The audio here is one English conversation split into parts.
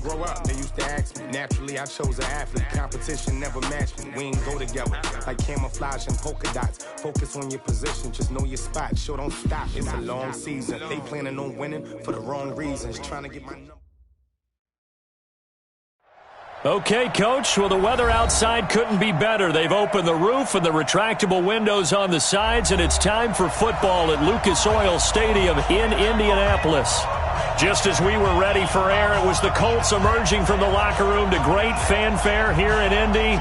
grow up, they used to ask me. Naturally, I chose an athlete. Competition never matched me. We ain't go together like camouflage and polka dots. Focus on your position, just know your spot. Sure, don't stop. It's a long season. They planning on winning for the wrong reasons. Trying to get my number. Okay, Coach. Well, the weather outside couldn't be better. They've opened the roof and the retractable windows on the sides, and it's time for football at Lucas Oil Stadium in Indianapolis. Just as we were ready for air, it was the Colts emerging from the locker room to great fanfare here in Indy.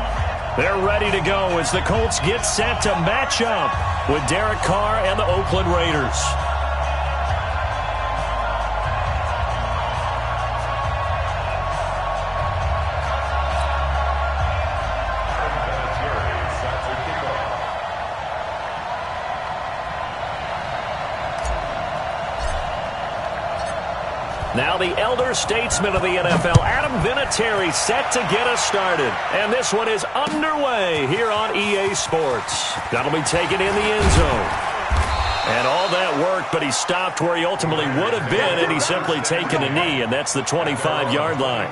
They're ready to go as the Colts get set to match up with Derek Carr and the Oakland Raiders. Now the elder statesman of the NFL, Adam Vinatieri, set to get us started. And this one is underway here on EA Sports. That'll be taken in the end zone. And all that work, but he stopped where he ultimately would have been, and he's simply taken a knee, and that's the 25-yard line.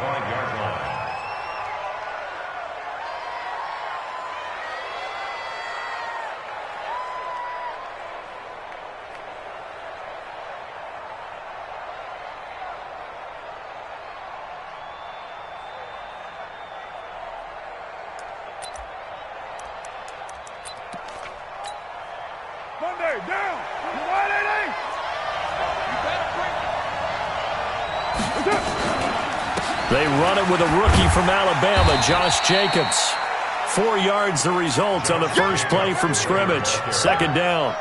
They run it with a rookie from Alabama, Josh Jacobs. 4 yards the result on the first play from scrimmage. Second down.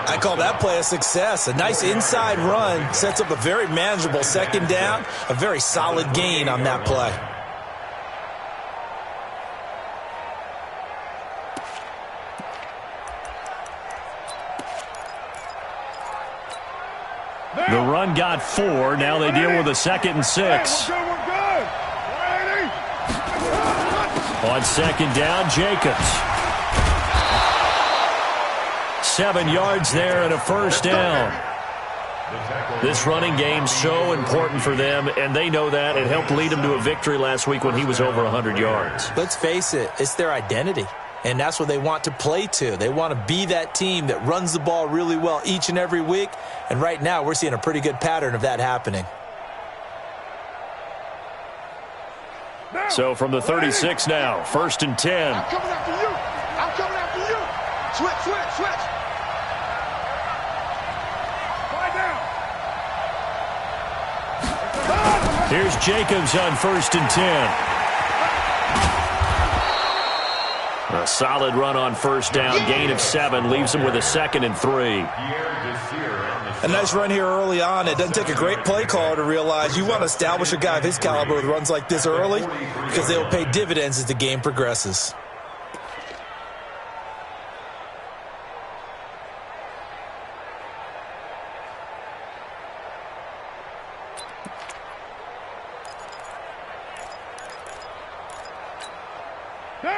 I call that play a success. A nice inside run sets up a very manageable second down. A very solid gain on that play. The run got 4. Now they deal with a 2nd and 6. On second down, Jacobs. 7 yards there and a first down. This running game's so important for them, and they know that. It helped lead them to a victory last week when he was over 100 yards. Let's face it, it's their identity. And that's what they want to play to. They want to be that team that runs the ball really well each and every week. And right now, we're seeing a pretty good pattern of that happening. So from the 36 now, 1st and 10. I'm coming after you. I'm coming after you. Switch, switch, switch. Lie down. Here's Jacobs on 1st and 10. A solid run on first down, gain of 7, leaves him with a 2nd and 3. A nice run here early on. It doesn't take a great play caller to realize you want to establish a guy of his caliber with runs like this early because they will pay dividends as the game progresses.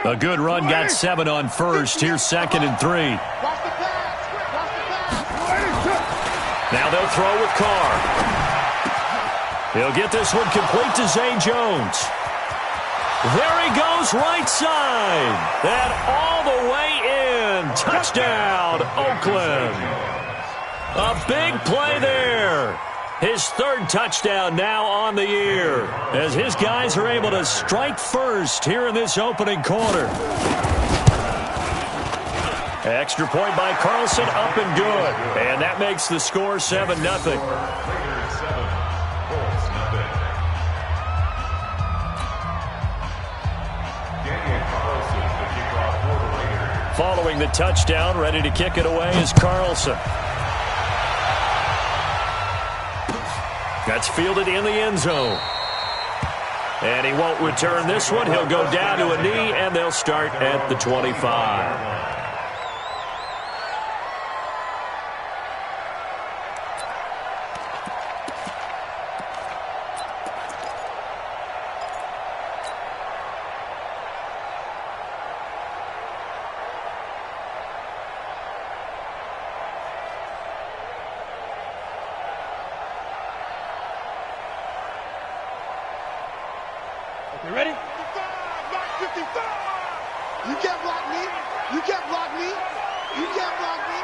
A good run got 7 on first. Here's 2nd and 3. Now they'll throw with Carr. He'll get this one complete to Zay Jones. There he goes, right side. That all the way in. Touchdown, Oakland. A big play there. His 3rd touchdown now on the year as his guys are able to strike first here in this opening quarter. Extra point by Carlson, up and good. And that makes the score 7-0. Following the touchdown, ready to kick it away is Carlson. That's fielded in the end zone. And he won't return this one. He'll go down to a knee, and they'll start at the 25. You ready? 55. You can't block me. You can't block me. You can't block me.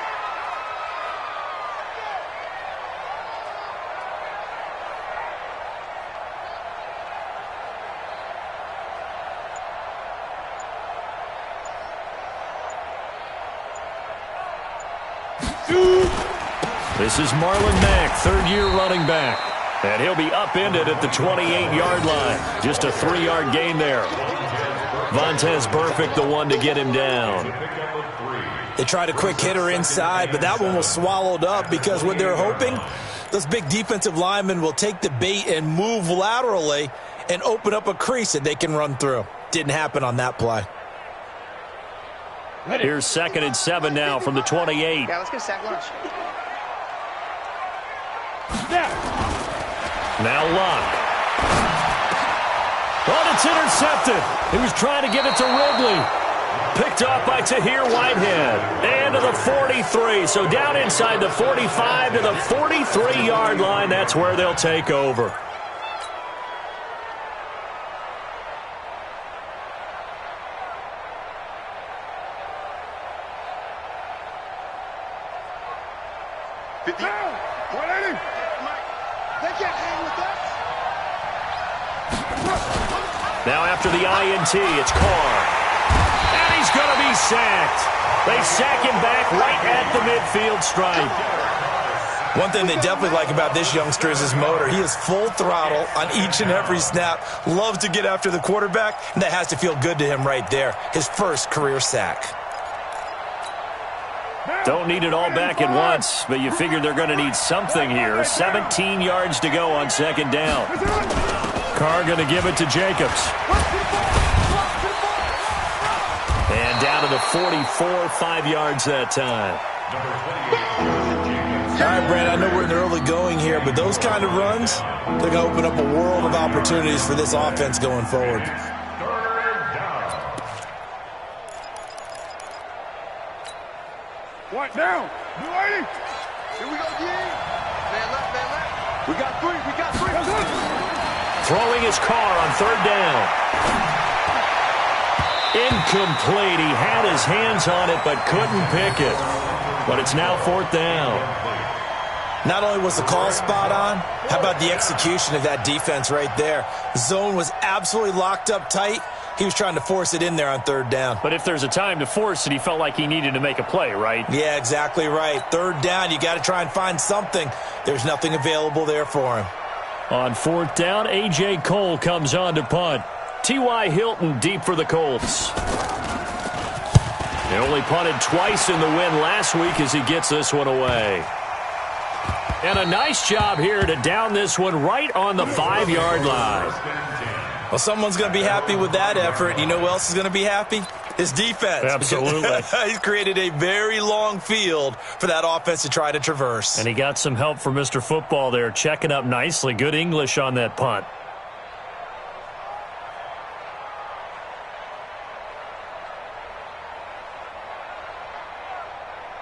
This is Marlon Mack, third-year running back. And he'll be upended at the 28-yard line. Just a 3-yard gain there. Vontaze Burfict, the one to get him down. They tried a quick hitter inside, but that one was swallowed up because what they're hoping, those big defensive linemen will take the bait and move laterally and open up a crease that they can run through. Didn't happen on that play. Here's 2nd and 7 now from the 28. Yeah, let's get a sack lunch. Now Luck. Oh, it's intercepted. He was trying to give it to Ridley. Picked off by Tahir Whitehead. And to the 43. So down inside the 45 to the 43-yard line. That's where they'll take over. Now after the INT, it's Carr. And he's going to be sacked. They sack him back right at the midfield stripe. One thing they definitely like about this youngster is his motor. He is full throttle on each and every snap. Loves to get after the quarterback, and that has to feel good to him right there. His first career sack. Don't need it all back at once, but you figure they're going to need something here. 17 yards to go on 2nd down. Carr going to give it to Jacobs. And down to the 44, 5 yards that time. All right, Brad, I know we're in the early going here, but those kind of runs, they're going to open up a world of opportunities for this offense going forward. What now? Blue 80. Here we go, D. Man left, man left. We got three. Throwing his Carr on 3rd down. Incomplete. He had his hands on it but couldn't pick it. But it's now 4th down. Not only was the call spot on, how about the execution of that defense right there? The zone was absolutely locked up tight. He was trying to force it in there on 3rd down. But if there's a time to force it, he felt like he needed to make a play, right? Yeah, exactly right. 3rd down, you got to try and find something. There's nothing available there for him. On 4th down, A.J. Cole comes on to punt. T.Y. Hilton deep for the Colts. They only punted twice in the win last week as he gets this one away. And a nice job here to down this one right on the 5-yard line. Well, someone's going to be happy with that effort. You know who else is going to be happy? His defense. Absolutely. He's created a very long field for that offense to try to traverse. And he got some help from Mr. Football there, checking up nicely. Good English on that punt.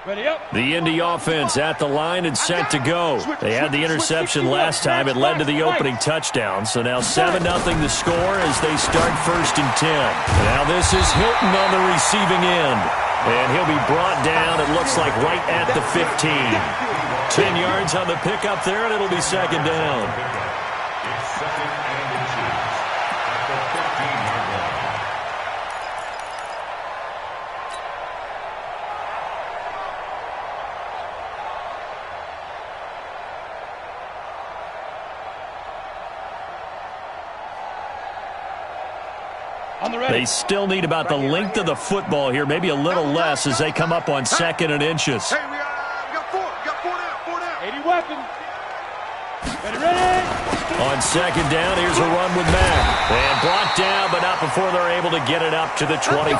Ready up. The Indy offense at the line and set to go. They had the interception last time. It led to the opening touchdown. So now 7-0 the score as they start 1st and 10. Now this is Hilton on the receiving end. And he'll be brought down, it looks like, right at the 15. 10 yards on the pickup there, and it'll be 2nd down. They still need about the length of the football here, maybe a little less as they come up on 2nd and inches. Hey, we got four. We got four down. 80 weapons. Ready. On 2nd down, here's a run with Mack. And blocked down, but not before they're able to get it up to the 25.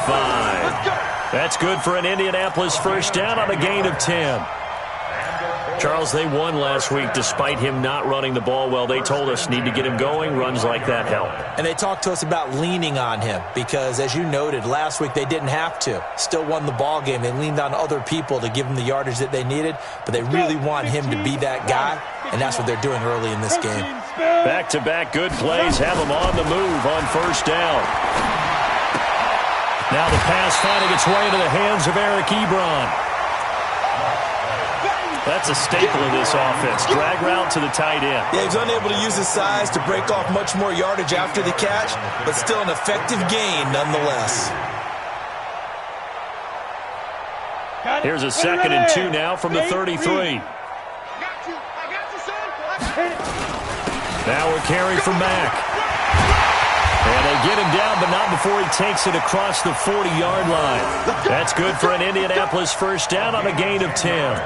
That's good for an Indianapolis 1st down on a gain of 10. Charles, they won last week despite him not running the ball well. They told us need to get him going. Runs like that help. And they talked to us about leaning on him because, as you noted, last week they didn't have to. Still won the ball game. They leaned on other people to give them the yardage that they needed, but they really want him to be that guy, and that's what they're doing early in this game. Back-to-back good plays have them on the move on first down. Now the pass finding its way into the hands of Eric Ebron. That's a staple of this offense. Drag route to the tight end. Yeah, he's unable to use his size to break off much more yardage after the catch, but still an effective gain nonetheless. Here's a 2nd and 2 now from the 33. Now we're carrying from Mack. And they get him down, but not before he takes it across the 40-yard line. That's good for an Indianapolis first down on a gain of 10.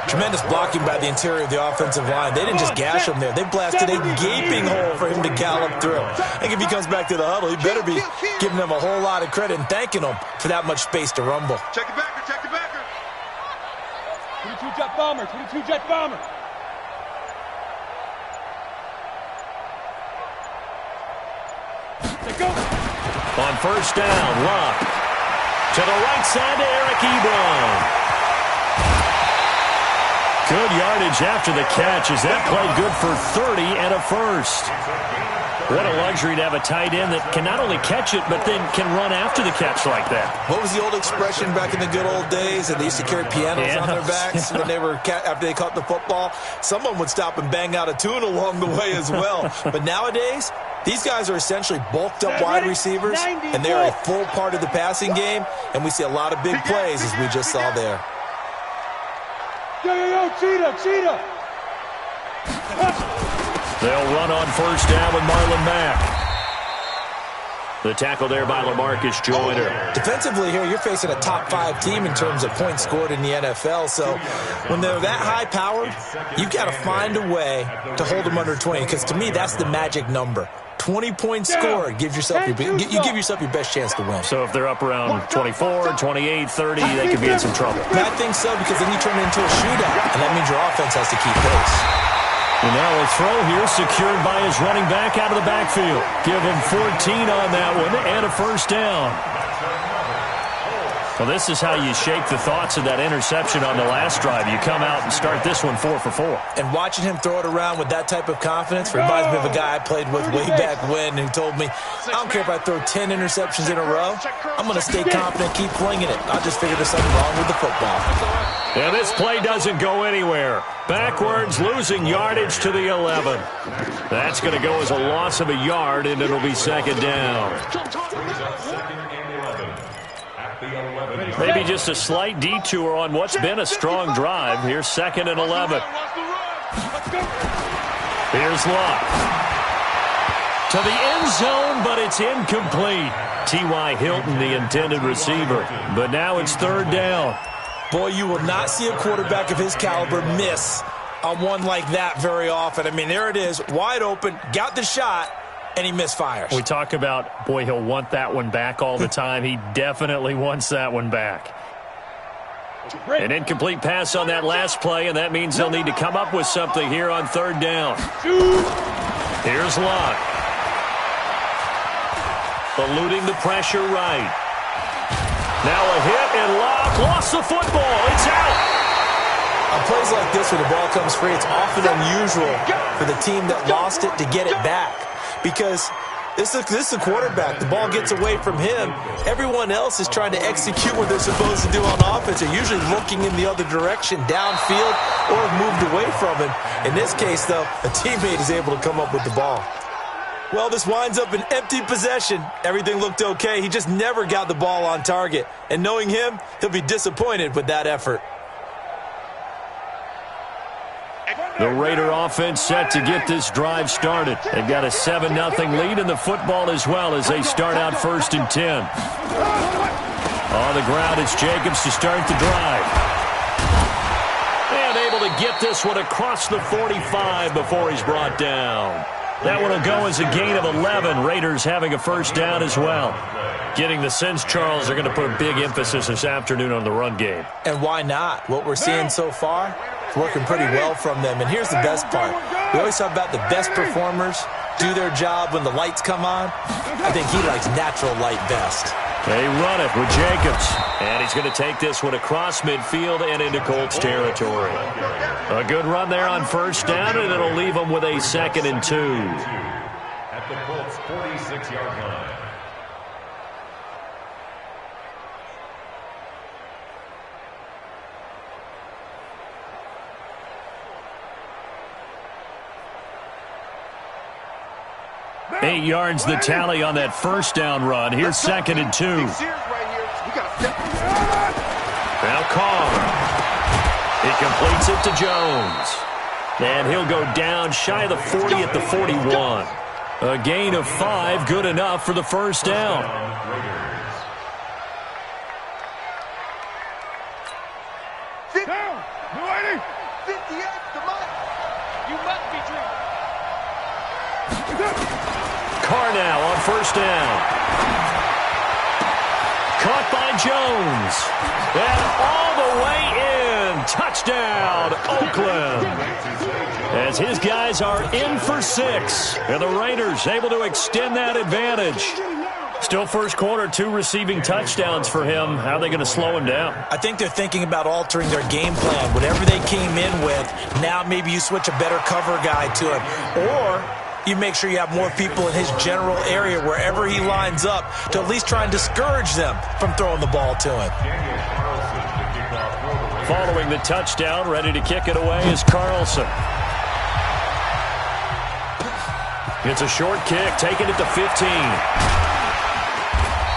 Tremendous blocking by the interior of the offensive line. They didn't just gash him there. They blasted a gaping hole for him to gallop through. I think if he comes back to the huddle, he better be giving them a whole lot of credit and thanking them for that much space to rumble. Check it backer, check it backer. 22 jet bomber, 22 jet bomber. Let's go. On first down, Locke. To the right side to Eric Ebron. Good yardage after the catch as that played good for 30 and a first. What a luxury to have a tight end that can not only catch it, but then can run after the catch like that. What was the old expression back in the good old days? And they used to carry pianos on their backs when they were after they caught the football. Someone would stop and bang out a tune along the way as well. But nowadays, these guys are essentially bulked up wide receivers, and they are a full part of the passing game. And we see a lot of big plays as we just saw there. Yo, cheetah. They'll run on first down with Marlon Mack. The tackle there by LaMarcus Joyner. Defensively here, you're facing a top 5 team in terms of points scored in the NFL. So when they're that high-powered, you've got to find a way to hold them under 20. Because to me, that's the magic number. 20 points scored gives yourself you give yourself your best chance to win. So if they're up around 24, 28, 30, they could be in some trouble. And I think so, because then you turn it into a shootout, and that means your offense has to keep pace. And now a throw here secured by his running back out of the backfield. Give him 14 on that one and a first down. Well, this is how you shake the thoughts of that interception on the last drive. You come out and start this one 4 for 4. And watching him throw it around with that type of confidence reminds me of a guy I played with way back when who told me, I don't care if I throw 10 interceptions in a row. I'm going to stay confident, keep flinging it. I just figured there's something wrong with the football. And this play doesn't go anywhere. Backwards, losing yardage to the 11. That's going to go as a loss of a yard, and it'll be second down. Maybe just a slight detour on what's been a strong drive. Here's 2nd and 11. Here's Locke. To the end zone, but it's incomplete. T.Y. Hilton, the intended receiver. But now it's 3rd down. Boy, you will not see a quarterback of his caliber miss on one like that very often. I mean, there it is, wide open, got the shot, and he misfires. We talk about, boy, he'll want that one back all the time. He definitely wants that one back. An incomplete pass on that last play, and that means they'll need to come up with something here on 3rd down. Here's Locke. Eluding the pressure right. Now a hit, and Locke lost the football. It's out. On plays like this where the ball comes free, it's often unusual for the team that lost it to get it back. Because this is a quarterback. The ball gets away from him. Everyone else is trying to execute what they're supposed to do on offense. They're usually looking in the other direction, downfield, or have moved away from him. In this case, though, a teammate is able to come up with the ball. Well, this winds up an empty possession. Everything looked okay. He just never got the ball on target. And knowing him, he'll be disappointed with that effort. The Raider offense set to get this drive started. They've got a 7-0 lead in the football as well as they start out 1st and 10. On the ground, it's Jacobs to start the drive. And able to get this one across the 45 before he's brought down. That one will go as a gain of 11. Raiders having a first down as well. Getting the sense, Charles, they're going to put a big emphasis this afternoon on the run game. And why not? What we're seeing so far, it's working pretty well from them. And here's the best part. We always talk about the best performers do their job when the lights come on. I think he likes natural light best. They run it with Jacobs. And he's going to take this one across midfield and into Colts territory. A good run there on first down, and it'll leave them with a 2nd and 2. At the Colts 46-yard line. Eight yards the tally on that first down run. Here's 2nd and 2. Now Carr. He completes it to Jones. And he'll go down shy of the 40 at the 41. A gain of 5, good enough for the first down. Carr now on first down. Caught by Jones. And all the way in. Touchdown, Oakland. As his guys are in for 6. And the Raiders able to extend that advantage. Still first quarter, 2 receiving touchdowns for him. How are they going to slow him down? I think they're thinking about altering their game plan. Whatever they came in with, now maybe you switch a better cover guy to him. Or you make sure you have more people in his general area wherever he lines up to at least try and discourage them from throwing the ball to him. Following the touchdown, ready to kick it away is Carlson. It's a short kick, taking it to 15.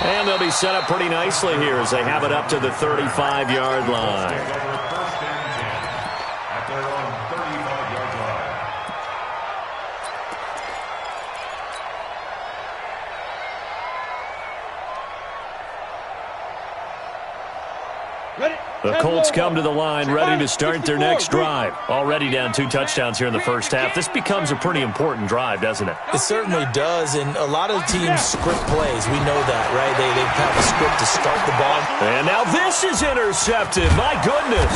And they'll be set up pretty nicely here as they have it up to the 35-yard line. The Colts come to the line ready to start their next drive. Already down 2 touchdowns here in the first half. This becomes a pretty important drive, doesn't it? It certainly does, and a lot of teams script plays. We know that, right? They have a script to start the ball. And now this is intercepted. My goodness.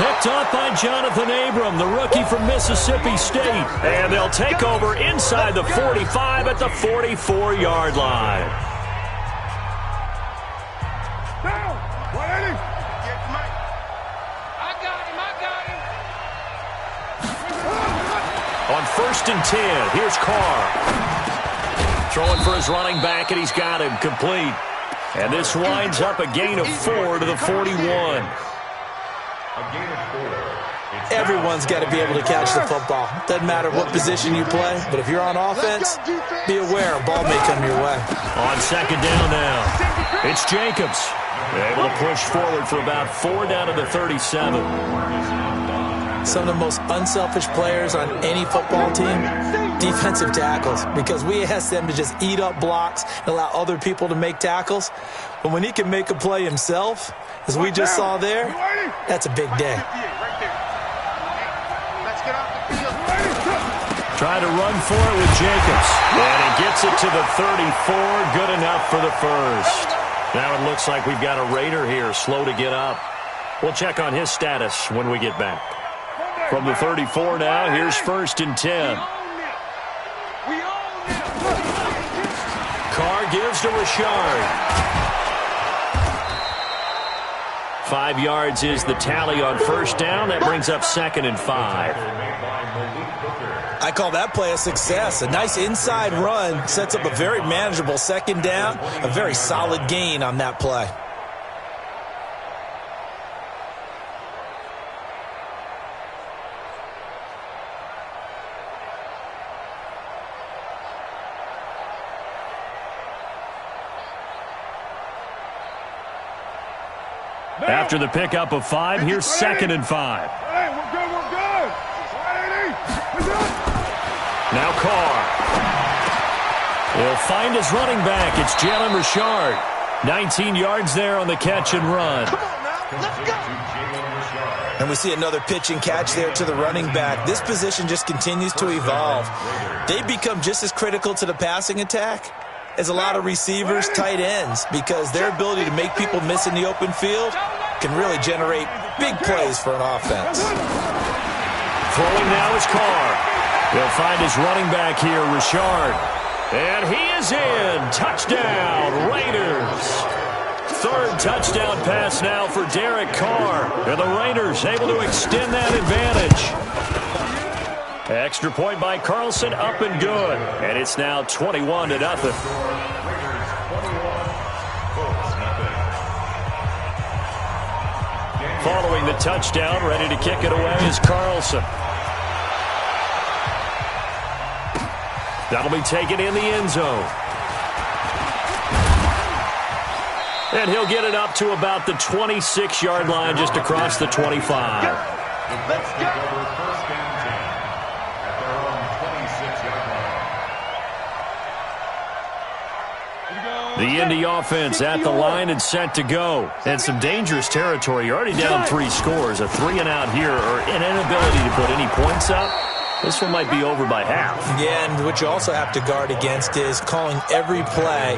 Picked off by Jonathan Abram, the rookie from Mississippi State. And they'll take over inside the 45 at the 44-yard line. On 1st and 10, here's Carr. Throwing for his running back, and he's got him complete. And this winds up a gain of 4 to the 41. Everyone's got to be able to catch the football. Doesn't matter what position you play, but if you're on offense, be aware a ball may come your way. On 2nd down now, it's Jacobs. Able to push forward for about 4 down to the 37. Some of the most unselfish players on any football team, defensive tackles, because we ask them to just eat up blocks and allow other people to make tackles. But when he can make a play himself, as we just saw there, that's a big day. Try to run for it with Jacobs. And he gets it to the 34. Good enough for the first. Now it looks like we've got a Raider here, slow to get up. We'll check on his status when we get back. From the 34 now, here's 1st and 10. Carr gives to Richard. 5 yards is the tally on first down. That brings up 2nd and 5. I call that play a success. A nice inside run sets up a very manageable 2nd down. A very solid gain on that play. After the pickup of 5, here's 2nd and 5. Hey, we're good. Now Carr. He'll find his running back. It's Jalen Richard. 19 yards there on the catch and run. Come on now, let's go. And we see another pitch and catch there to the running back. This position just continues to evolve. They become just as critical to the passing attack as a lot of receivers, tight ends, because their ability to make people miss in the open field can really generate big plays for an offense. Throwing now is Carr. They'll find his running back here, Richard. And he is in. Touchdown, Raiders. Third touchdown pass now for Derek Carr. And the Raiders able to extend that advantage. Extra point by Carlson, up and good. And it's now 21-0. Following the touchdown, ready to kick it away is Carlson. That'll be taken in the end zone. And he'll get it up to about the 26-yard line, just across the 25. Let's go. First and 10 at their own 26-yard line. The Indy offense at the line and set to go. And some dangerous territory. You're already down 3 scores. A 3-and-out here, or an inability to put any points up. This one might be over by half. Yeah, and what you also have to guard against is calling every play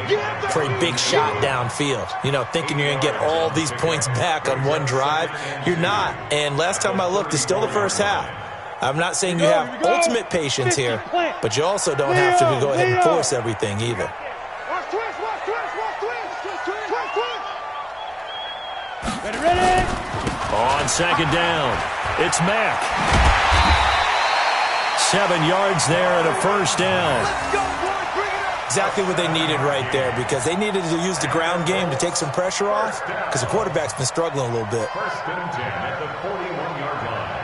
for a big shot downfield. You know, thinking you're going to get all these points back on one drive. You're not. And last time I looked, it's still the first half. I'm not saying you have ultimate patience here, but you also don't have to go ahead and force everything either. Ready. On second down, it's Mack. 7 yards there and a first down. Exactly what they needed right there, because they needed to use the ground game to take some pressure off, because the quarterback's been struggling a little bit. First and 10 at the 41-yard line.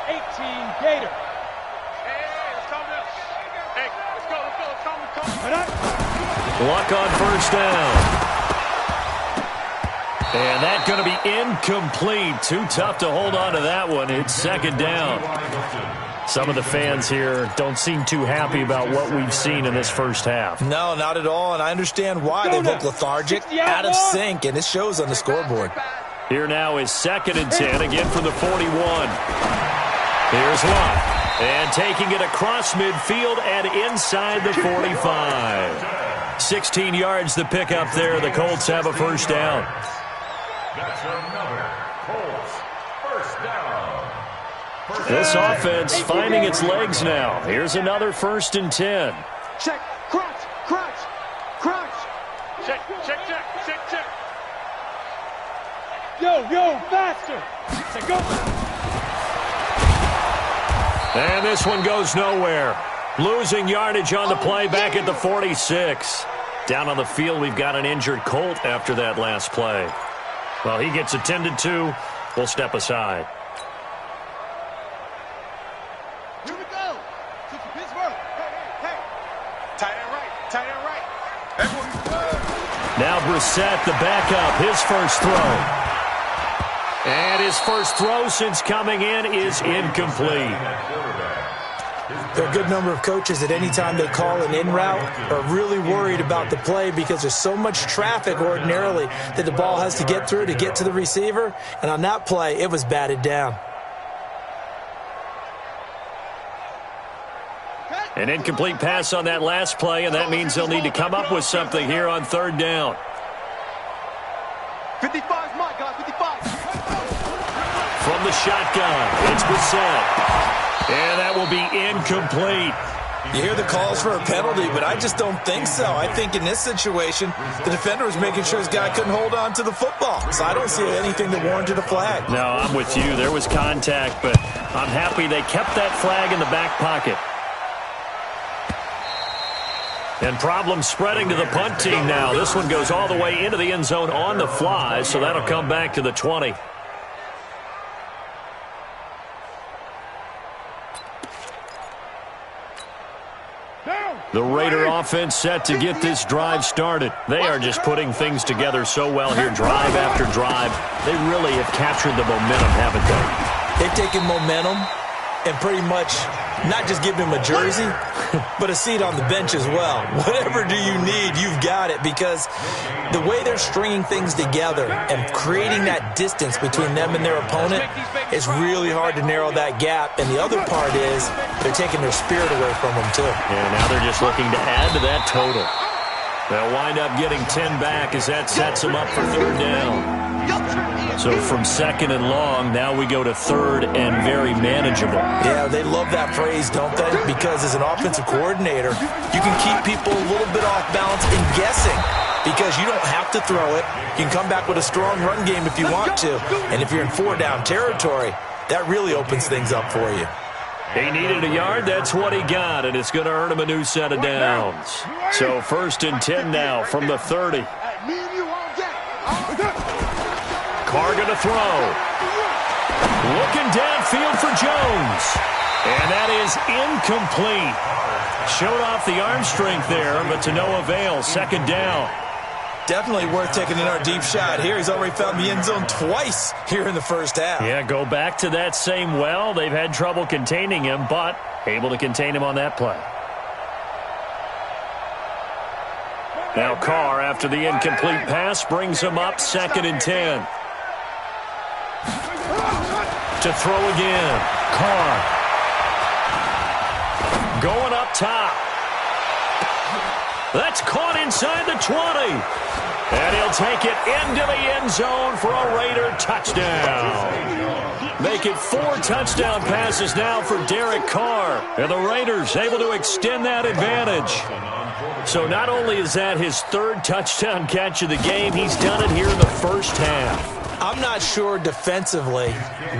18 Gator. Luck on first down. And that's going to be incomplete. Too tough to hold on to that one. It's second down. Some of the fans here don't seem too happy about what we've seen in this first half. No, not at all, and I understand why. They look lethargic, out of sync, and it shows on the scoreboard. Here now is second and 10, again from the 41. Here's Luck. And taking it across midfield and inside the 45. 16 yards the pickup there. The Colts have a first down. That's another Colts first down. This offense finding its legs now. Here's another first and 10. Check, crunch, crunch, crunch. Check. Yo, faster. Say go. And this one goes nowhere. Losing yardage on the play back at the 46. Down on the field, we've got an injured Colt after that last play. Well, he gets attended to. We'll step aside. Here we go. To Pittsburgh. Hey. Tight end right. Now Brissett, the backup, his first throw. And his first throw since coming in is incomplete. There are a good number of coaches at any time they call an in route are really worried about the play, because there's so much traffic ordinarily that the ball has to get through to get to the receiver. And on that play, it was batted down. An incomplete pass on that last play, and that means they'll need to come up with something here on third down. 55's mine, guys, 55. From the shotgun, it's Brissett. And that will be incomplete. You hear the calls for a penalty, but I just don't think so. I think in this situation, the defender was making sure his guy couldn't hold on to the football. So I don't see anything that warranted a flag. No, I'm with you. There was contact, but I'm happy they kept that flag in the back pocket. And problems spreading to the punt team now. This one goes all the way into the end zone on the fly, so that'll come back to the 20. The Raider offense set to get this drive started. They are just putting things together so well here, drive after drive. They really have captured the momentum, haven't they? They've taken momentum and pretty much not just given him a jersey, but a seat on the bench as well. Whatever do you need, you've got it, because the way they're stringing things together and creating that distance between them and their opponent is really hard to narrow that gap. And the other part is they're taking their spirit away from them, too. And now they're just looking to add to that total. They'll wind up getting 10 back as that sets them up for third down. So from second and long, now we go to third and very manageable. Yeah, they love that phrase, don't they? Because as an offensive coordinator, you can keep people a little bit off balance and guessing because you don't have to throw it. You can come back with a strong run game if you want to. And if you're in 4-down territory, that really opens things up for you. He needed a yard. That's what he got, and it's going to earn him a new set of downs. So 1st and 10 now from the 30. Carr going to throw. Looking downfield for Jones. And that is incomplete. Showed off the arm strength there, but to no avail. 2nd down. Definitely worth taking in our deep shot here. He's already found the end zone twice here in the first half. Yeah, go back to that same well. They've had trouble containing him, but able to contain him on that play. Now Carr, after the incomplete pass, brings him up 2nd and 10. To throw again. Carr. Going up top. That's caught inside the 20. And he'll take it into the end zone for a Raider touchdown. Make it 4 touchdown passes now for Derek Carr. And the Raiders able to extend that advantage. So not only is that his 3rd touchdown catch of the game, he's done it here in the first half. I'm not sure defensively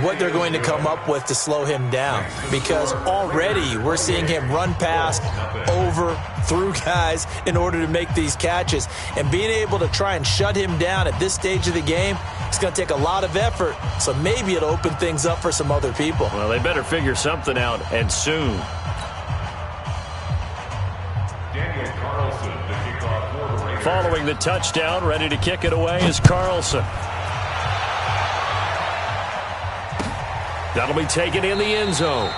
what they're going to come up with to slow him down because already we're seeing him run past, over, through guys in order to make these catches. And being able to try and shut him down at this stage of the game, it's going to take a lot of effort. So maybe it'll open things up for some other people. Well, they better figure something out, and soon. Following the touchdown, ready to kick it away is Carlson. That'll be taken in the end zone.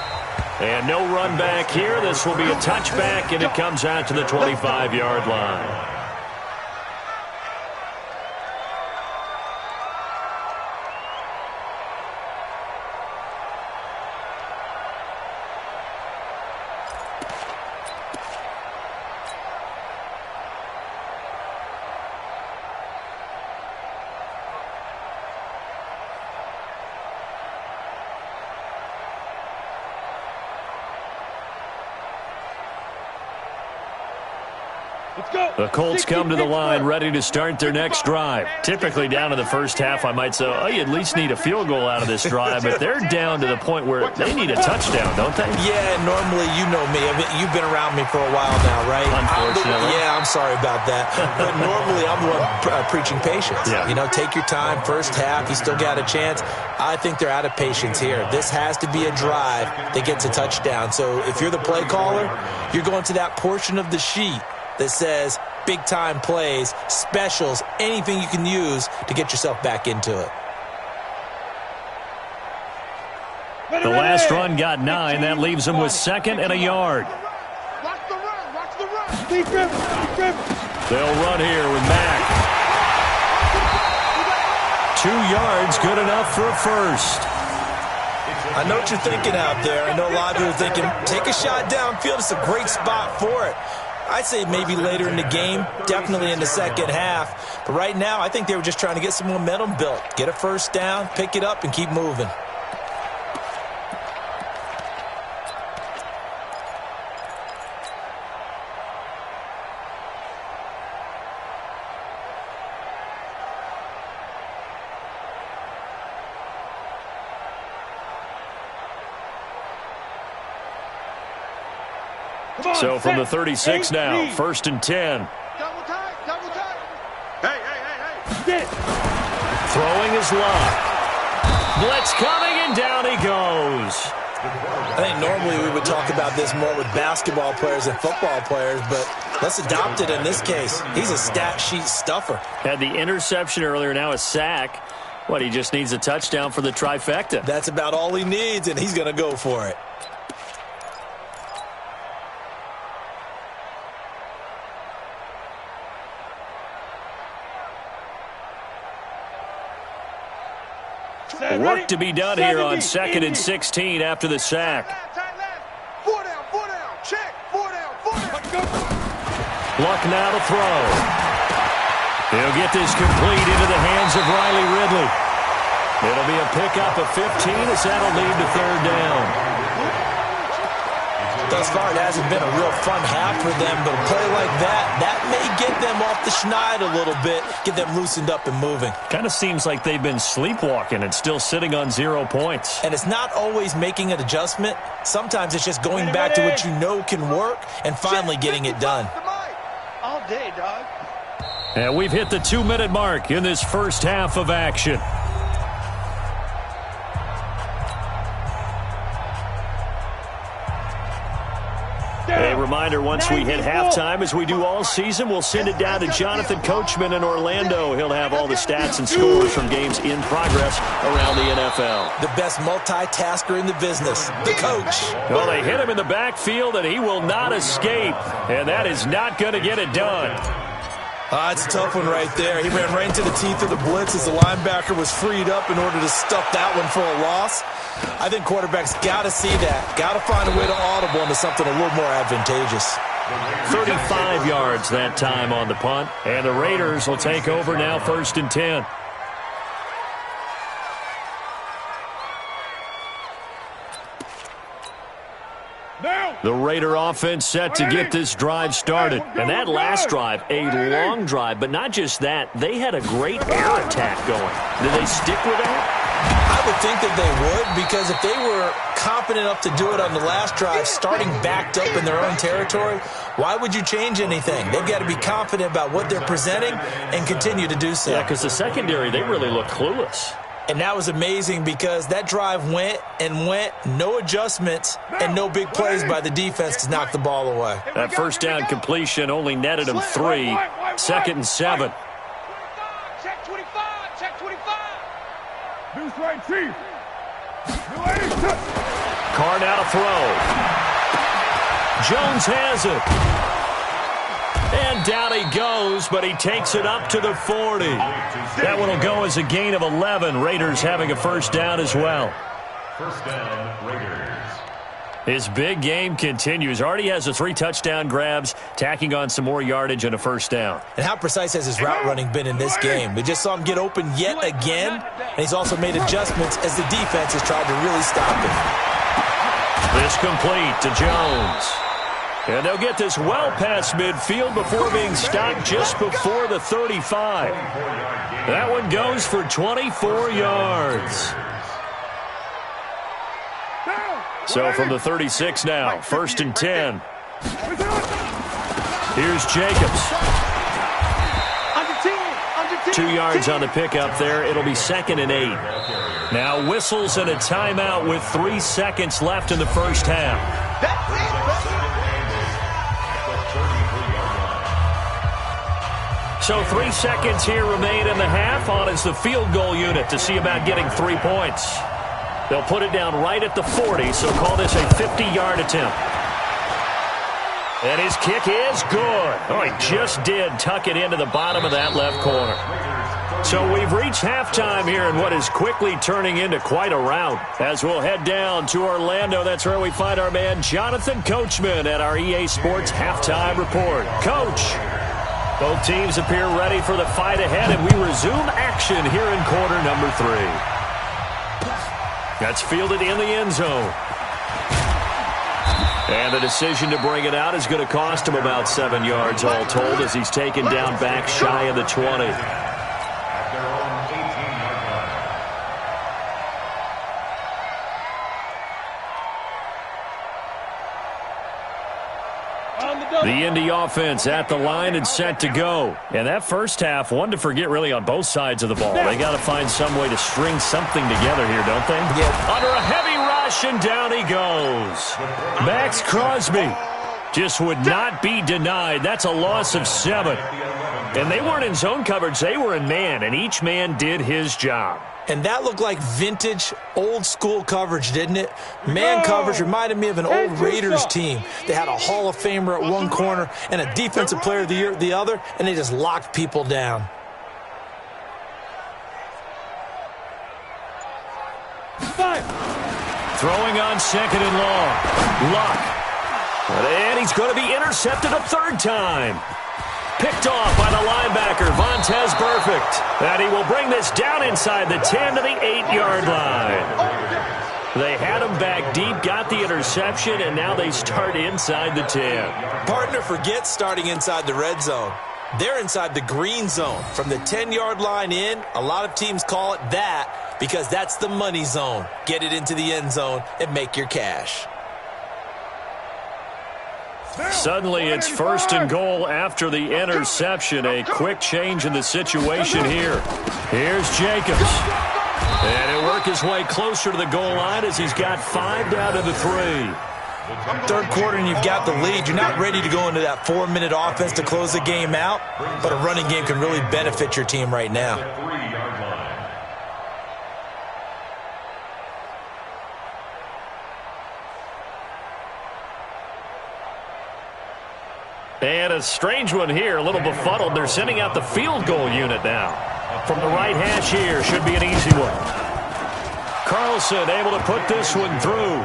And no run back here. This will be a touchback, and it comes out to the 25-yard line. The Colts come to the line ready to start their next drive. Typically down in the first half, I might say, oh, you at least need a field goal out of this drive, but they're down to the point where they need a touchdown, don't they? Yeah, normally, you know me. I mean, you've been around me for a while now, right? Unfortunately. I'm sorry about that. But normally, I'm the one preaching patience. Yeah. You know, take your time. First half, you still got a chance. I think they're out of patience here. This has to be a drive that gets a touchdown. So if you're the play caller, you're going to that portion of the sheet that says big-time plays, specials, anything you can use to get yourself back into it. The last run got 9. That leaves them with 2nd and a yard. Watch the run. Watch the run. They'll run here with Mack. 2 yards, good enough for a first. I know what you're thinking out there. I know a lot of you are thinking, take a shot downfield. It's a great spot for it. I'd say maybe later in the game, definitely in the second half. But right now, I think they were just trying to get some momentum built. Get a first down, pick it up, and keep moving. So from the 36 now, 1st and 10. Double tight. Hey. Throwing is locked. Blitz coming, and down he goes. I think normally we would talk about this more with basketball players and football players, but let's adopt it in this case. He's a stat sheet stuffer. Had the interception earlier, now a sack. What, he just needs a touchdown for the trifecta. That's about all he needs, and he's going to go for it. Work to be done here on 2nd and 16 after the sack. 4 down. Check. 4 down. Luck now to throw. He'll get this complete into the hands of Riley Ridley. It'll be a pickup of 15 as that'll lead to third down. Thus far, it hasn't been a real fun half for them, but a play like that may get them off the schneid a little bit, get them loosened up and moving. Kind of seems like they've been sleepwalking and still sitting on 0 points. And it's not always making an adjustment. Sometimes it's just going back to what you know can work and finally getting it done. All day, dog. And we've hit the 2-minute mark in this first half of action. A reminder, once we hit halftime, as we do all season, we'll send it down to Jonathan Coachman in Orlando. He'll have all the stats and scores from games in progress around the NFL. The best multitasker in the business, the coach. Well, they hit him in the backfield, and he will not escape. And that is not going to get it done. It's a tough one right there. He ran right into the teeth of the blitz as the linebacker was freed up in order to stuff that one for a loss. I think quarterbacks got to see that, got to find a way to audible into something a little more advantageous. 35 yards that time on the punt, and the Raiders will take over now, 1st and 10. The Raider offense set to get this drive started. And that last drive, a long drive, but not just that. They had a great air attack going. Did they stick with that? I would think that they would, because if they were confident enough to do it on the last drive, starting backed up in their own territory, why would you change anything? They've got to be confident about what they're presenting and continue to do so. Yeah, because the secondary, they really look clueless. And that was amazing because that drive went and went, no adjustments, and no big plays by the defense to knock the ball away. That first down completion only netted them 3. 2nd and 7. Check 25, check 25. Deuce right, Chief. Carr now to throw. Jones has it. And down he goes, but he takes it up to the 40. That one will go as a gain of 11. Raiders having a first down as well. First down, Raiders. His big game continues. Already has the 3 touchdown grabs, tacking on some more yardage and a first down. And how precise has his route running been in this game? We just saw him get open yet again, and he's also made adjustments as the defense has tried to really stop him. This complete to Jones. And they'll get this well past midfield before being stopped just before the 35. That one goes for 24 yards. So from the 36 now, 1st and 10. Here's Jacobs. 2 yards on the pickup there. It'll be 2nd and 8. Now whistles and a timeout with 3 seconds left in the first half. So 3 seconds here remain in the half. On is the field goal unit to see about getting 3 points. They'll put it down right at the 40, so call this a 50-yard attempt. And his kick is good. Oh, he just did tuck it into the bottom of that left corner. So we've reached halftime here in what is quickly turning into quite a rout. As we'll head down to Orlando, that's where we find our man Jonathan Coachman at our EA Sports Halftime Report. Coach, both teams appear ready for the fight ahead, and we resume action here in quarter number 3. That's fielded in the end zone. And the decision to bring it out is going to cost him about 7 yards all told as he's taken down back shy of the 20. The Indy offense at the line and set to go. And that first half, one to forget really on both sides of the ball. They got to find some way to string something together here, don't they? Yeah. Under a heavy rush, and down he goes. Max Crosby just would not be denied. That's a loss of 7. And they weren't in zone coverage. They were in man, and each man did his job. And that looked like vintage, old-school coverage, didn't it? Man coverage reminded me of an old Raiders team. They had a Hall of Famer at one corner and a Defensive Player of the Year at the other, and they just locked people down. Throwing on 2nd and long. Luck. And he's going to be intercepted a 3rd time. picked off by the linebacker, Vontaze Burfict. And he will bring this down inside the 10 to the 8-yard line. They had him back deep, got the interception, and now they start inside the 10. Partner, forget starting inside the red zone. They're inside the green zone. From the 10-yard line in, a lot of teams call it that because that's the money zone. Get it into the end zone and make your cash. Suddenly it's 1st and goal after the interception. A quick change in the situation here. Here's Jacobs. And he'll work his way closer to the goal line as he's got 5 down to the 3. Third quarter and you've got the lead. You're not ready to go into that 4-minute offense to close the game out, but a running game can really benefit your team right now. And a strange one here, a little befuddled. They're sending out the field goal unit now. From the right hash here, should be an easy one. Carlson able to put this one through.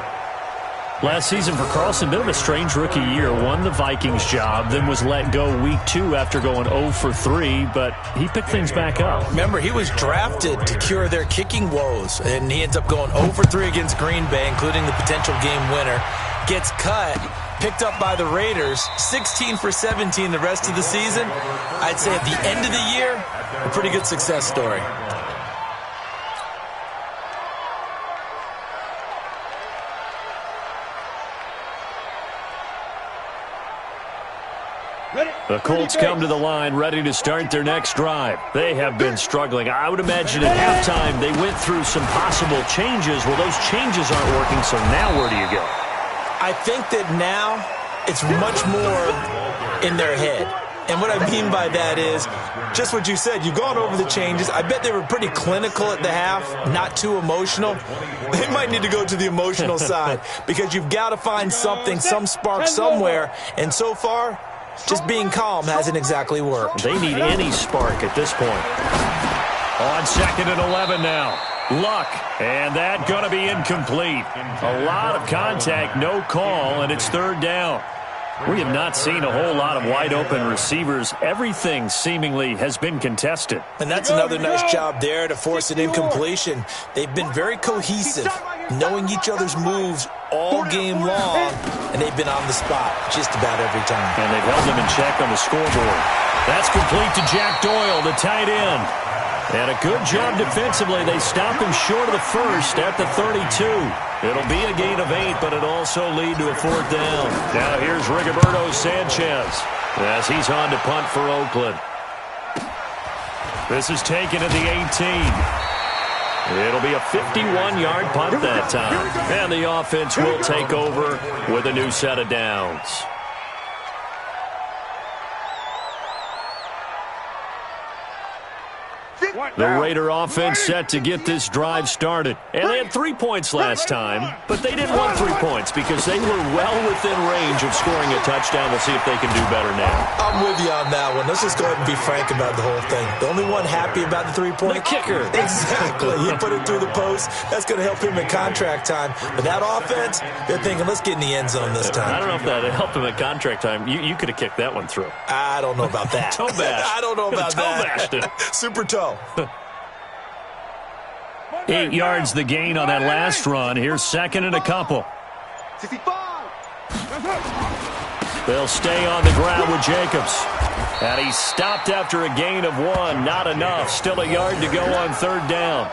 Last season for Carlson, bit of a strange rookie year. Won the Vikings job, then was let go week 2 after going 0 for 3, but he picked things back up. Remember, he was drafted to cure their kicking woes, and he ends up going 0 for 3 against Green Bay, including the potential game winner. Gets cut, picked up by the Raiders, 16 for 17 the rest of the season. I'd say at the end of the year, a pretty good success story. The Colts come to the line ready to start their next drive. They have been struggling. I would imagine at halftime they went through some possible changes. Well, those changes aren't working, so now where do you go? I think that now it's much more in their head. And what I mean by that is just what you said. You've gone over the changes. I bet they were pretty clinical at the half, not too emotional. They might need to go to the emotional side because you've got to find something, some spark somewhere. And so far, just being calm hasn't exactly worked. They need any spark at this point. On 2nd and 11 now. Luck, and that going to be incomplete. A lot of contact, no call, and it's 3rd down. We have not seen a whole lot of wide-open receivers. Everything seemingly has been contested. And that's another nice job there to force an incompletion. They've been very cohesive, knowing each other's moves all game long, and they've been on the spot just about every time. And they've held them in check on the scoreboard. That's complete to Jack Doyle, the tight end. And a good job defensively. They stop him short of the 1st at the 32. It'll be a gain of 8, but it'll also lead to a 4th down. Now here's Rigoberto Sanchez as he's on to punt for Oakland. This is taken at the 18. It'll be a 51-yard punt that time. And the offense will take over with a new set of downs. The Raider offense set to get this drive started. And they had 3 points last time, but they didn't want 3 points because they were well within range of scoring a touchdown. We'll see if they can do better now. I'm with you on that one. Let's just go ahead and be frank about the whole thing. The only one happy about the 3-point? The kicker. Exactly. He put it through the post. That's going to help him in contract time. But that offense, they're thinking, let's get in the end zone this time. I don't know if that helped him at contract time. You could have kicked that one through. I don't know about that. Toe bash. I don't know about toe that. Bashed it. Super toe. 8 yards the gain on that last run. Here's 2nd and a couple. 65. They'll stay on the ground with Jacobs. And he stopped after a gain of 1. Not enough. Still a yard to go on 3rd down.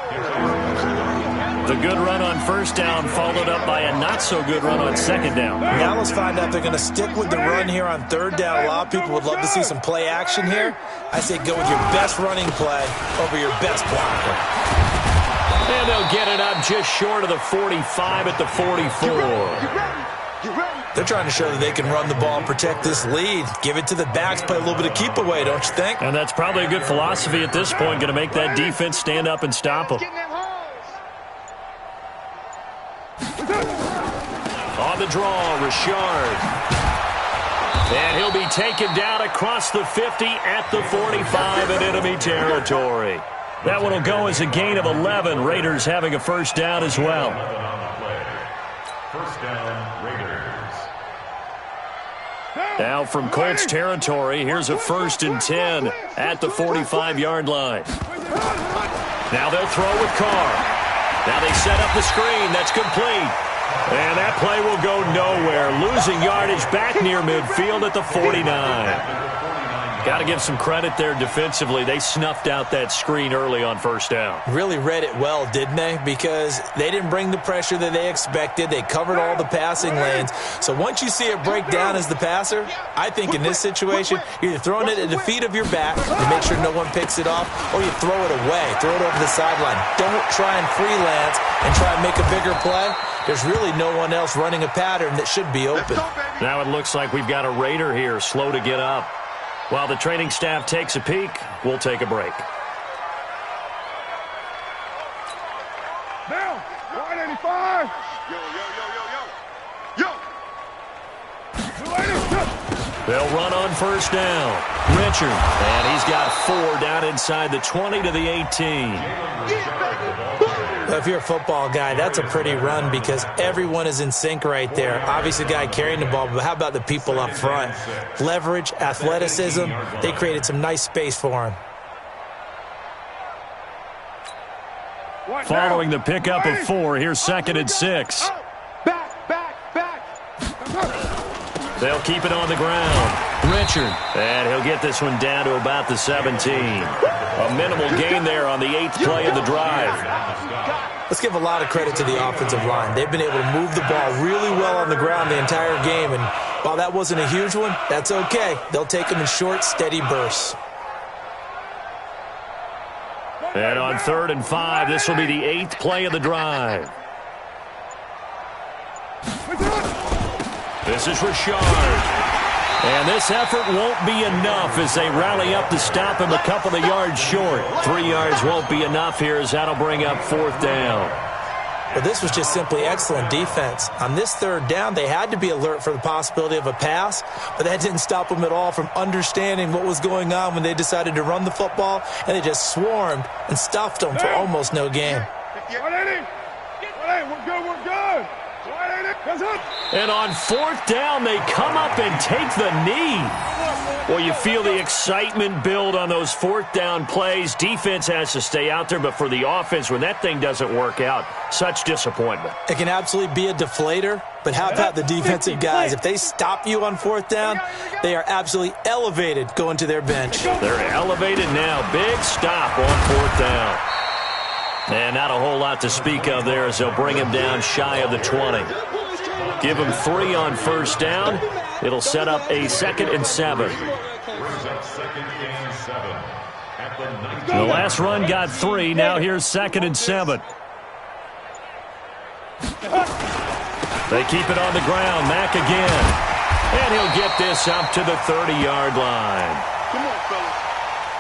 The good run on 1st down followed up by a not-so-good run on 2nd down. Now let's find out if they're going to stick with the run here on 3rd down. A lot of people would love to see some play action here. I say go with your best running play over your best blocker. And they'll get it up just short of the 45 at the 44. They're trying to show that they can run the ball and protect this lead. Give it to the backs, play a little bit of keep away, don't you think? And that's probably a good philosophy at this point, going to make that defense stand up and stop them. On the draw, Richard. And he'll be taken down across the 50 at the 45 in enemy territory. That one will go as a gain of 11. Raiders having a 1st down as well. 1st down, Raiders. Now from Colts territory, here's a 1st and 10 at the 45-yard line. Now they'll throw with Carr. Now they set up the screen. That's complete. And that play will go nowhere. Losing yardage back near midfield at the 49. Got to give some credit there defensively. They snuffed out that screen early on 1st down. Really read it well, didn't they? Because they didn't bring the pressure that they expected. They covered all the passing lanes. So once you see it break down as the passer, I think in this situation, you're either throwing it at the feet of your back to make sure no one picks it off, or you throw it away, throw it over the sideline. Don't try and freelance and try and make a bigger play. There's really no one else running a pattern that should be open. Now it looks like we've got a Raider here, slow to get up. While the training staff takes a peek, we'll take a break. Down, 185. Yo. They'll run on 1st down. Richard, and he's got 4 down inside the 20 to the 18. If you're a football guy, that's a pretty run because everyone is in sync right there. Obviously, the guy carrying the ball, but how about the people up front? Leverage, athleticism, they created some nice space for him. Following the pickup of 4, here's 2nd and 6. Back. They'll keep it on the ground. Richard, and he'll get this one down to about the 17. A minimal gain there on the 8th play of the drive. Let's give a lot of credit to the offensive line. They've been able to move the ball really well on the ground the entire game, and while that wasn't a huge one, that's okay. They'll take them in short, steady bursts. And on 3rd and 5, this will be the 8th play of the drive. This is Richard. And this effort won't be enough as they rally up to stop him a couple of yards short. 3 yards won't be enough here as that'll bring up 4th down. But this was just simply excellent defense. On this 3rd down, they had to be alert for the possibility of a pass, but that didn't stop them at all from understanding what was going on when they decided to run the football, and they just swarmed and stuffed them for almost no gain. We're good. And on 4th down, they come up and take the knee. Well, you feel the excitement build on those 4th down plays. Defense has to stay out there, but for the offense, when that thing doesn't work out, such disappointment. It can absolutely be a deflator, but how about the defensive guys? If they stop you on 4th down, they are absolutely elevated going to their bench. They're elevated now. Big stop on 4th down. And not a whole lot to speak of there as they'll bring him down shy of the 20. Give him 3 on 1st down. It'll set up a 2nd and 7. The last run got 3. Now here's 2nd and 7. They keep it on the ground. Mack again. And he'll get this up to the 30-yard line. Come on, fellas.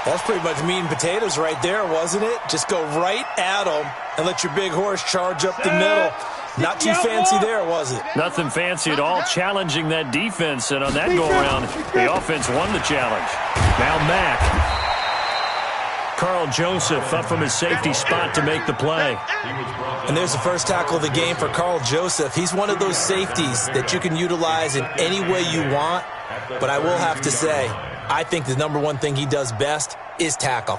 That's pretty much meat and potatoes right there, wasn't it? Just go right at them and let your big horse charge up the middle. Not too fancy there, was it? Nothing fancy at all, challenging that defense. And on that go-around, the offense won the challenge. Now Mack. Carl Joseph up from his safety spot to make the play. And there's the first tackle of the game for Carl Joseph. He's one of those safeties that you can utilize in any way you want. But I will have to say, I think the number one thing he does best is tackle.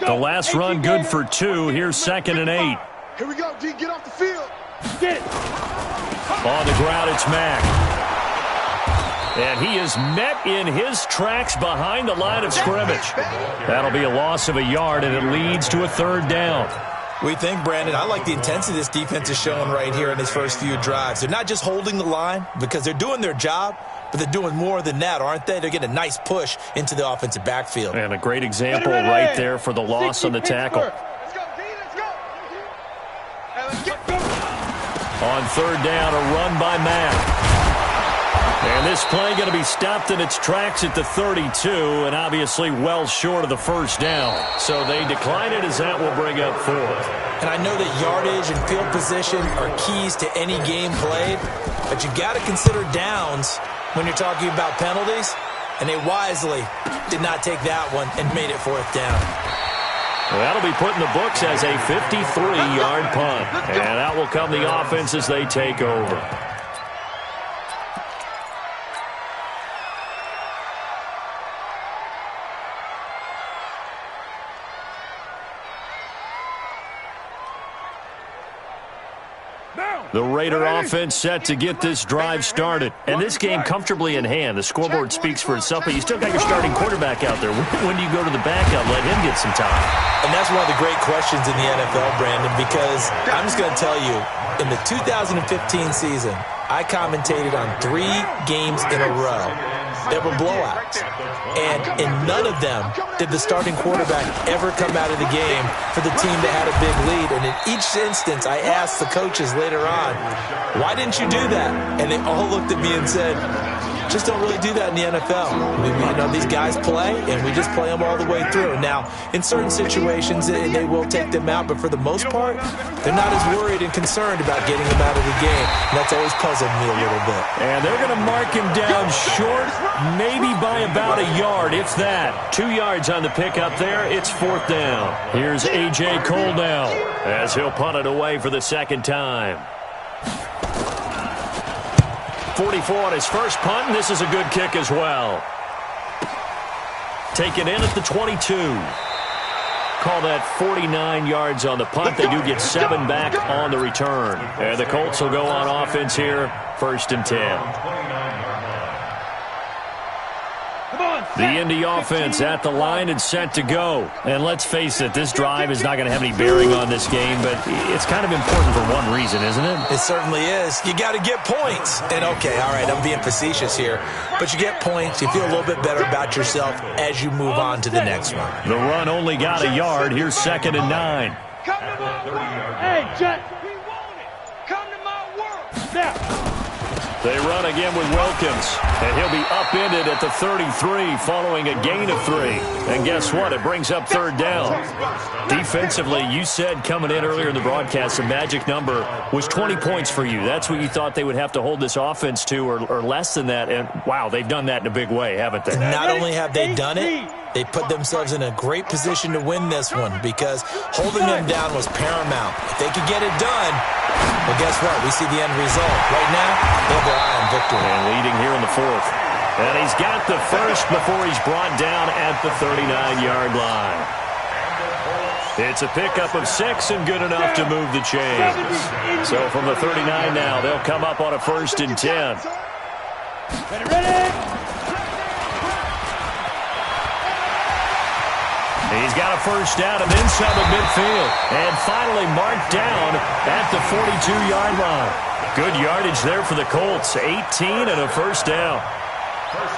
The last run good for 2. Here's 2nd and 8. Here we go, D. Get off the field. Get it. On the ground, it's Mack. And he is met in his tracks behind the line of scrimmage. That'll be a loss of a yard, and it leads to a 3rd down. We think, Brandon, I like the intensity this defense is showing right here in his first few drives. They're not just holding the line because they're doing their job, but they're doing more than that, aren't they? They're getting a nice push into the offensive backfield. And a great example right there for the loss on the tackle. Let's go, D. Let's go. Hey, let's get On 3rd down, a run by Mack. And this play going to be stopped in its tracks at the 32, and obviously well short of the 1st down. So they decline it as that will bring up 4th. And I know that yardage and field position are keys to any game played, but you got to consider downs when you're talking about penalties, and they wisely did not take that one and made it 4th down. Well, that'll be put in the books as a 53-yard punt, and that will come the offense as they take over. The Raider offense set to get this drive started. And this game comfortably in hand. The scoreboard speaks for itself, but you still got your starting quarterback out there. When do you go to the backup, let him get some time? And that's one of the great questions in the NFL, Brandon, because I'm just going to tell you, in the 2015 season, I commentated on 3 games in a row that were blowouts. And in none of them did the starting quarterback ever come out of the game for the team that had a big lead. And in each instance, I asked the coaches later on, why didn't you do that? And they all looked at me and said, just don't really do that in the NFL. These guys play, and we just play them all the way through. Now, in certain situations, they will take them out, but for the most part, they're not as worried and concerned about getting them out of the game. And that's always puzzled me a little bit. And they're going to mark him down short, maybe by about a yard, if that. 2 yards on the pickup there. It's 4th down. Here's A.J. Cole now as he'll punt it away for the second time. 44 on his first punt, and this is a good kick as well. Taken in at the 22. Call that 49 yards on the punt. They do get 7 back on the return. And the Colts will go on offense here, 1st and 10. The Indy offense at the line and set to go. And let's face it, this drive is not going to have any bearing on this game, but it's kind of important for one reason, isn't it? It certainly is. You got to get points. And okay, all right, I'm being facetious here, but you get points. You feel a little bit better about yourself as you move on to the next one. The run only got a yard. Here's 2nd and 9. Come to my world. Hey, Jack, we want it. Come to my world. Now. They run again with Wilkins, and he'll be upended at the 33 following a gain of 3. And guess what? It brings up 3rd down. Defensively, you said coming in earlier in the broadcast, the magic number was 20 points for you. That's what you thought they would have to hold this offense to, or less than that. And, wow, they've done that in a big way, haven't they? Not only have they done it, they put themselves in a great position to win this one because holding them down was paramount. If they could get it done, well, guess what? We see the end result. Right now, they have their eye on victory. And leading here in the 4th. And he's got the first before he's brought down at the 39-yard line. It's a pickup of 6 and good enough to move the chains. So from the 39 now, they'll come up on a 1st and 10. Ready? He's got a first down and inside the midfield. And finally marked down at the 42-yard line. Good yardage there for the Colts. 18 and a first down.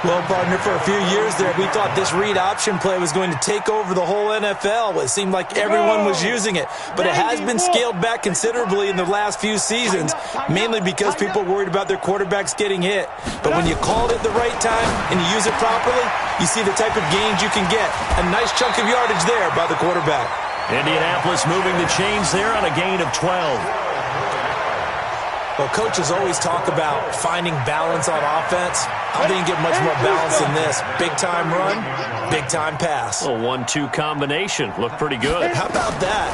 Well, partner, for a few years there, we thought this read option play was going to take over the whole NFL. It seemed like everyone was using it. But it has been scaled back considerably in the last few seasons, mainly because people worried about their quarterbacks getting hit. But when you call it at the right time and you use it properly, you see the type of gains you can get. A nice chunk of yardage there by the quarterback. Indianapolis moving the chains there on a gain of 12. Well, coaches always talk about finding balance on offense. I think you get much more balance than this. Big-time run, big-time pass. A 1-2 combination. Looked pretty good. How about that?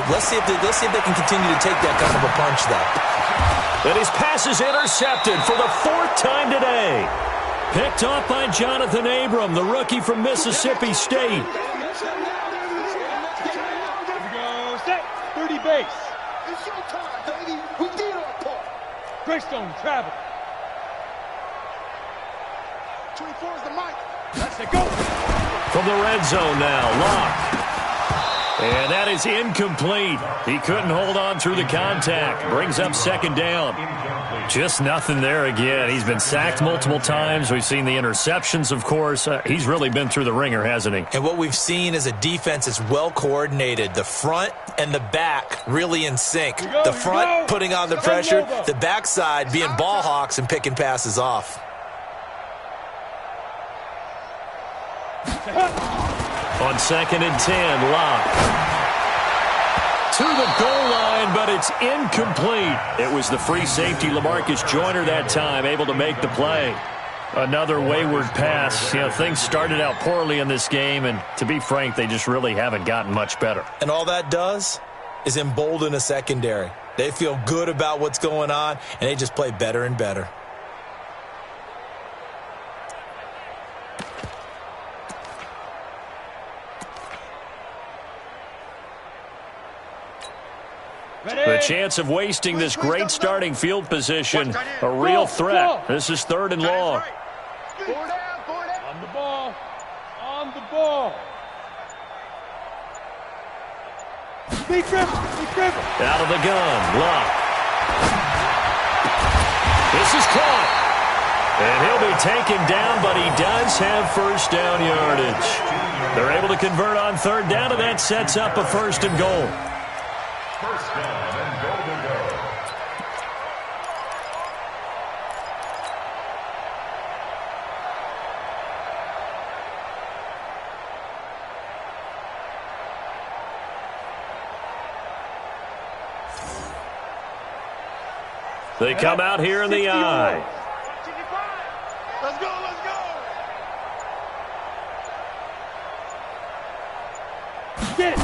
Let's see if they can continue to take that kind of a punch, though. And his pass is intercepted for the 4th time today. Picked off by Jonathan Abram, the rookie from Mississippi State. Here we go. Set. 30 base. It's your time, baby. We did our part. Greystone travel. 24 is the mic. That's it. Go. From the red zone now, Locke. And that is incomplete. He couldn't hold on through the contact. Brings up 2nd down. Just nothing there again. He's been sacked multiple times. We've seen the interceptions, of course. He's really been through the ringer, hasn't he? And what we've seen is a defense that's well coordinated. The front and the back really in sync. The front putting on the pressure. The backside being ball hawks and picking passes off. On 2nd and 10, Locke. To the goal line, but it's incomplete. It was the free safety, LaMarcus Joyner, that time, able to make the play. Another wayward pass. You know, things started out poorly in this game, and to be frank, they just really haven't gotten much better. And all that does is embolden a secondary. They feel good about what's going on, and they just play better and better. The chance of wasting this great starting field position. A real threat. This is 3rd and long. On the ball. On the ball. Be careful. Out of the gun. Luck. This is caught. And he'll be taken down, but he does have first down yardage. They're able to convert on 3rd down, and that sets up a 1st and goal. First down and goal to go. They come out here in the eye. Let's go. Get it.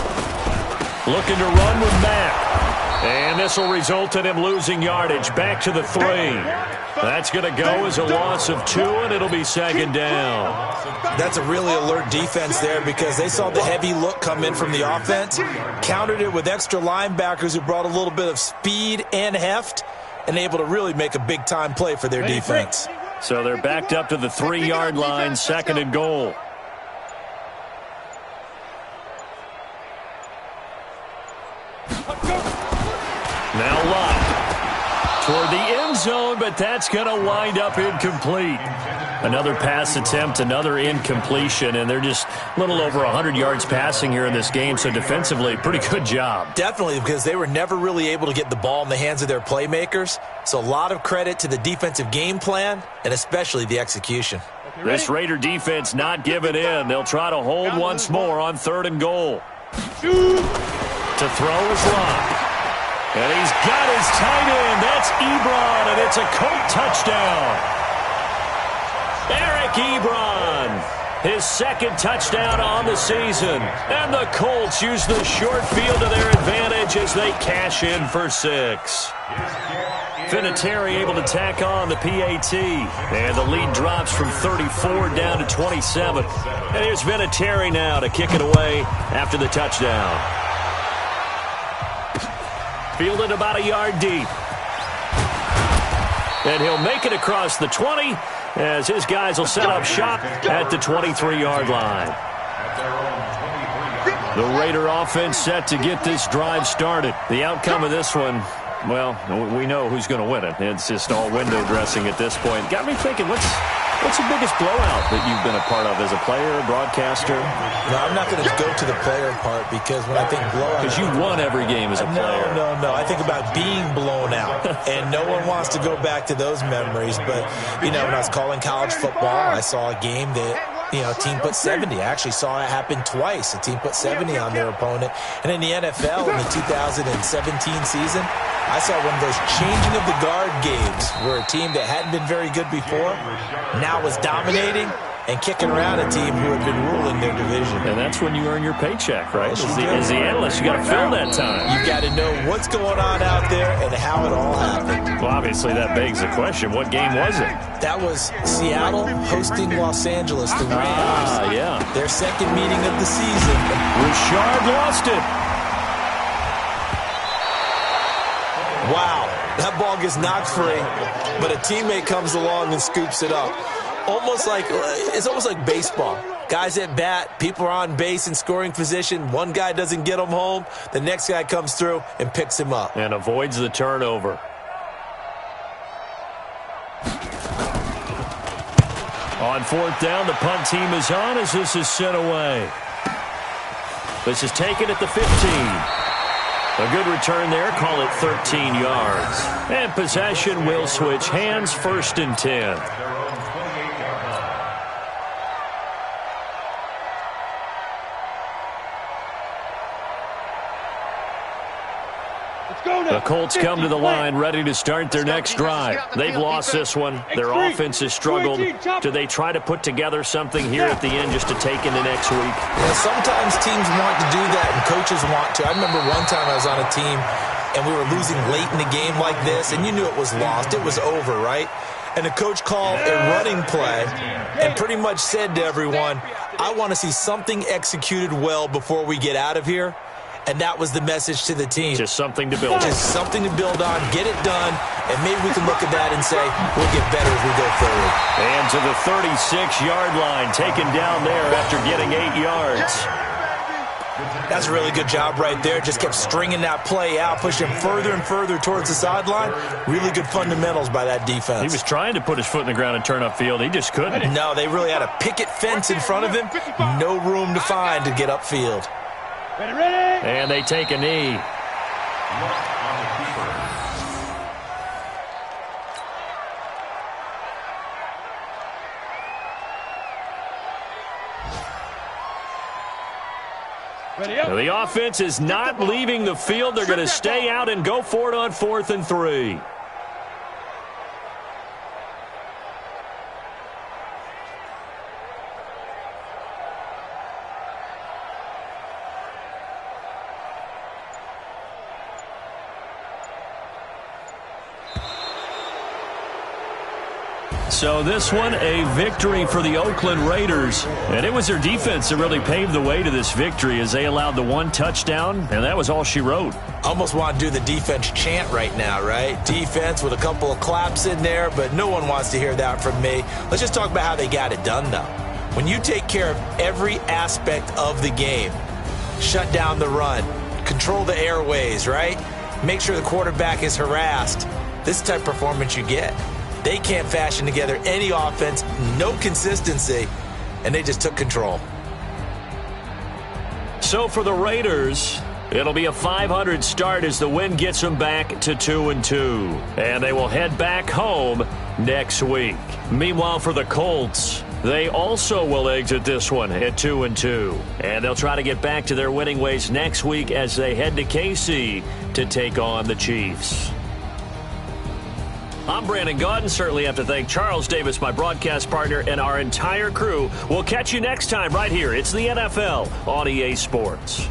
Looking to run with Mack. And this will result in him losing yardage. Back to the 3. That's going to go as a loss of 2, and it'll be 2nd down. That's a really alert defense there because they saw the heavy look come in from the offense, countered it with extra linebackers who brought a little bit of speed and heft, and able to really make a big-time play for their defense. So they're backed up to the 3-yard line, 2nd and goal. Now Luck toward the end zone, but that's going to wind up incomplete. Another pass attempt, another incompletion, and they're just a little over 100 yards passing here in this game, so defensively, pretty good job. Definitely, because they were never really able to get the ball in the hands of their playmakers, so a lot of credit to the defensive game plan and especially the execution. This Raider defense not giving in. They'll try to hold once more on 3rd and goal. To throw is Luck. And he's got his tight end. That's Ebron, and it's a Colt touchdown. Eric Ebron, his 2nd touchdown on the season. And the Colts use the short field to their advantage as they cash in for 6. Vinatieri able to tack on the PAT. And the lead drops from 34 down to 27. And here's Vinatieri now to kick it away after the touchdown. Fielded about a yard deep. And he'll make it across the 20 as his guys will set up shop at the 23-yard line. The Raider offense set to get this drive started. The outcome of this one, well, we know who's going to win it. It's just all window dressing at this point. Got me thinking, what's the biggest blowout that you've been a part of as a player, broadcaster? No, I'm not going to go to the player part because when I think blowout... Because you won every game as a player. No. I think about being blown out. And no one wants to go back to those memories. But, when I was calling college football, I saw a game that... a team put 70. I actually saw it happen twice. A team put 70 on their opponent. And in the NFL, in the 2017 season, I saw one of those changing of the guard games where a team that hadn't been very good before now was dominating and kicking around a team who had been ruling their division. And that's when you earn your paycheck, right? As the analyst, you got to fill that time. You got to know what's going on out there and how it all happened. Well, obviously that begs the question, what game was it? That was Seattle hosting Los Angeles, the Rams. Yeah. Their 2nd meeting of the season. Richard lost it. Wow, that ball gets knocked free, but a teammate comes along and scoops it up. It's almost like baseball. Guys at bat, people are on base in scoring position. One guy doesn't get him home. The next guy comes through and picks him up. And avoids the turnover. On 4th down, the punt team is on as this is sent away. This is taken at the 15. A good return there, call it 13 yards. And possession will switch hands, 1st and 10. The Colts come to the line ready to start their next drive. They've lost this one. Their offense has struggled. Do they try to put together something here at the end just to take into next week? Yeah, sometimes teams want to do that and coaches want to. I remember one time I was on a team and we were losing late in the game like this, and you knew it was lost. It was over, right? And the coach called a running play and pretty much said to everyone, I want to see something executed well before we get out of here. And that was the message to the team. Just something to build on. Just something to build on, get it done, and maybe we can look at that and say, we'll get better as we go forward. And to the 36-yard line, taken down there after getting 8 yards. That's a really good job right there. Just kept stringing that play out, pushing further and further towards the sideline. Really good fundamentals by that defense. He was trying to put his foot in the ground and turn upfield. He just couldn't. No, they really had a picket fence in front of him. No room to find to get upfield. Ready? And they take a knee. The offense is not leaving the field. They're going to stay out and go for it on 4th and 3. So this one, a victory for the Oakland Raiders. And it was their defense that really paved the way to this victory as they allowed the 1 touchdown, and that was all she wrote. Almost want to do the defense chant right now, right? Defense with a couple of claps in there, but no one wants to hear that from me. Let's just talk about how they got it done, though. When you take care of every aspect of the game, shut down the run, control the airways, right? Make sure the quarterback is harassed. This type of performance you get. They can't fashion together any offense, no consistency, and they just took control. So for the Raiders, it'll be a .500 start as the win gets them back to 2-2. And they will head back home next week. Meanwhile, for the Colts, they also will exit this one at 2-2. And they'll try to get back to their winning ways next week as they head to KC to take on the Chiefs. I'm Brandon Gaudin. Certainly have to thank Charles Davis, my broadcast partner, and our entire crew. We'll catch you next time right here. It's the NFL on EA Sports.